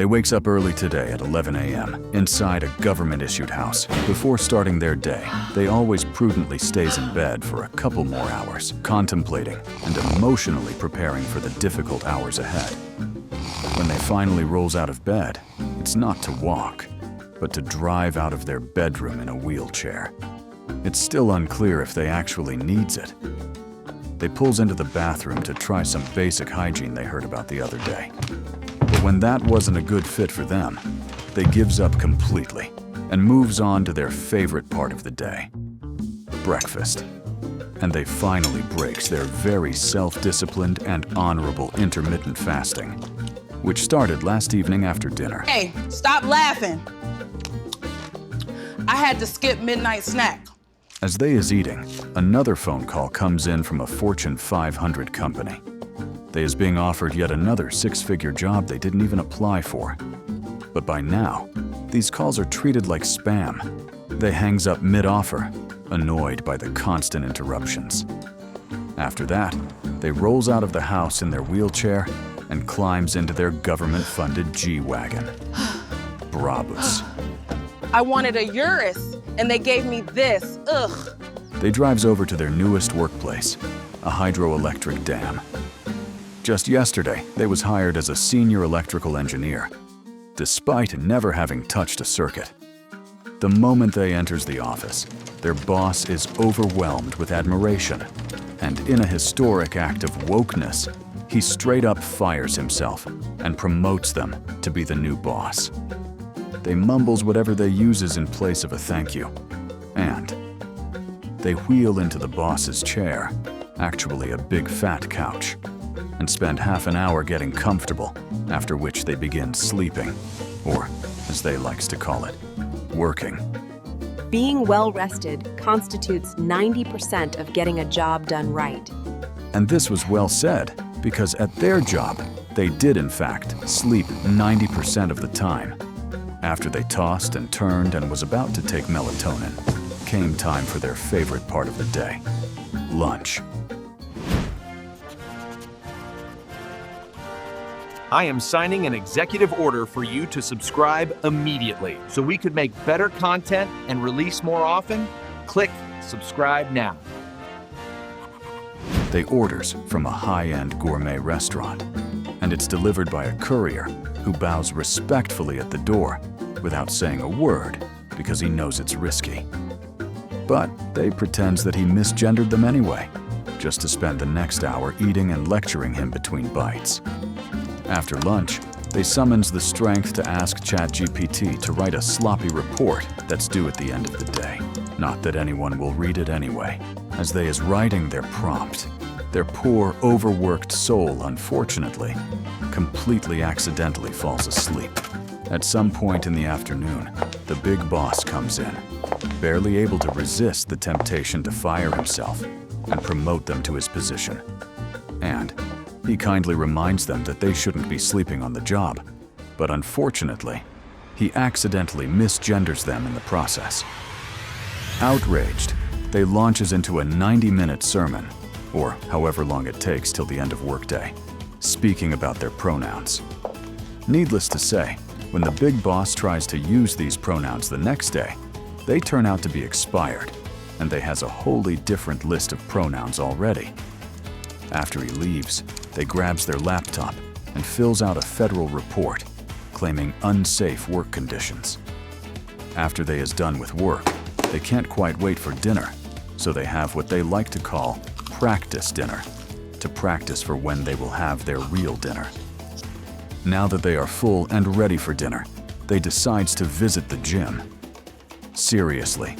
They wakes up early today at 11 a.m. inside a government-issued house. Before starting their day, they always prudently stays in bed for a couple more hours, contemplating and emotionally preparing for the difficult hours ahead. When they finally rolls out of bed, it's not to walk, but to drive out of their bedroom in a wheelchair. It's still unclear if they actually needs it. They pulls into the bathroom to try some basic hygiene they heard about the other day. But when that wasn't a good fit for them, they gives up completely and moves on to their favorite part of the day, breakfast. And they finally breaks their very self-disciplined and honorable intermittent fasting, which started last evening after dinner. Hey, stop laughing. I had to skip midnight snack. As they is eating, another phone call comes in from a Fortune 500 company. They is being offered yet another six-figure job they didn't even apply for. But by now, these calls are treated like spam. They hangs up mid-offer, annoyed by the constant interruptions. After that, they rolls out of the house in their wheelchair and climbs into their government-funded G-Wagon. Brabus. I wanted a Urus, and they gave me this. Ugh. They drives over to their newest workplace, a hydroelectric dam. Just yesterday, they was hired as a senior electrical engineer, despite never having touched a circuit. The moment they enters the office, their boss is overwhelmed with admiration, and in a historic act of wokeness, he straight up fires himself and promotes them to be the new boss. They mumbles whatever they uses in place of a thank you, and they wheel into the boss's chair, actually a big fat couch, and spend half an hour getting comfortable, after which they begin sleeping, or, as they likes to call it, working. Being well-rested constitutes 90% of getting a job done right. And this was well said, because at their job, they did in fact sleep 90% of the time. After they tossed and turned and was about to take melatonin, came time for their favorite part of the day, lunch. I am signing an executive order for you to subscribe immediately. So we could make better content and release more often. Click subscribe now. They orders from a high-end gourmet restaurant, and it's delivered by a courier who bows respectfully at the door without saying a word because he knows it's risky. But they pretends that he misgendered them anyway, just to spend the next hour eating and lecturing him between bites. After lunch, they summons the strength to ask ChatGPT to write a sloppy report that's due at the end of the day. Not that anyone will read it anyway. As they is writing their prompt, their poor, overworked soul, unfortunately, completely accidentally falls asleep. At some point in the afternoon, the big boss comes in, barely able to resist the temptation to fire himself and promote them to his position. And he kindly reminds them that they shouldn't be sleeping on the job, but unfortunately, he accidentally misgenders them in the process. Outraged, they launches into a 90-minute sermon, or however long it takes till the end of workday, speaking about their pronouns. Needless to say, when the big boss tries to use these pronouns the next day, they turn out to be expired, and they has a wholly different list of pronouns already. After he leaves, they grabs their laptop and fills out a federal report claiming unsafe work conditions. After they is done with work, they can't quite wait for dinner, so they have what they like to call practice dinner, to practice for when they will have their real dinner. Now that they are full and ready for dinner, they decides to visit the gym. Seriously,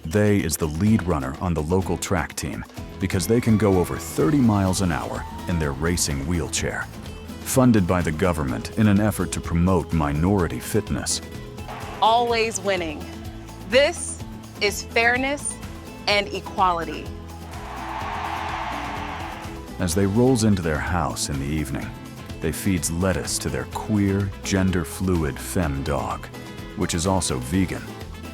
they is the lead runner on the local track team because they can go over 30 miles an hour in their racing wheelchair, funded by the government in an effort to promote minority fitness. Always winning. This is fairness and equality. As they rolls into their house in the evening, they feeds lettuce to their queer, gender-fluid femme dog, which is also vegan,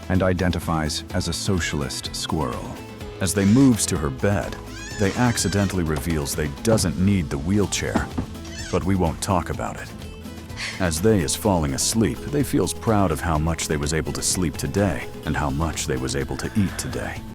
and identifies as a socialist squirrel. As they moves to her bed, they accidentally reveals they doesn't need the wheelchair, but we won't talk about it. As they is falling asleep, they feels proud of how much they was able to sleep today and how much they was able to eat today.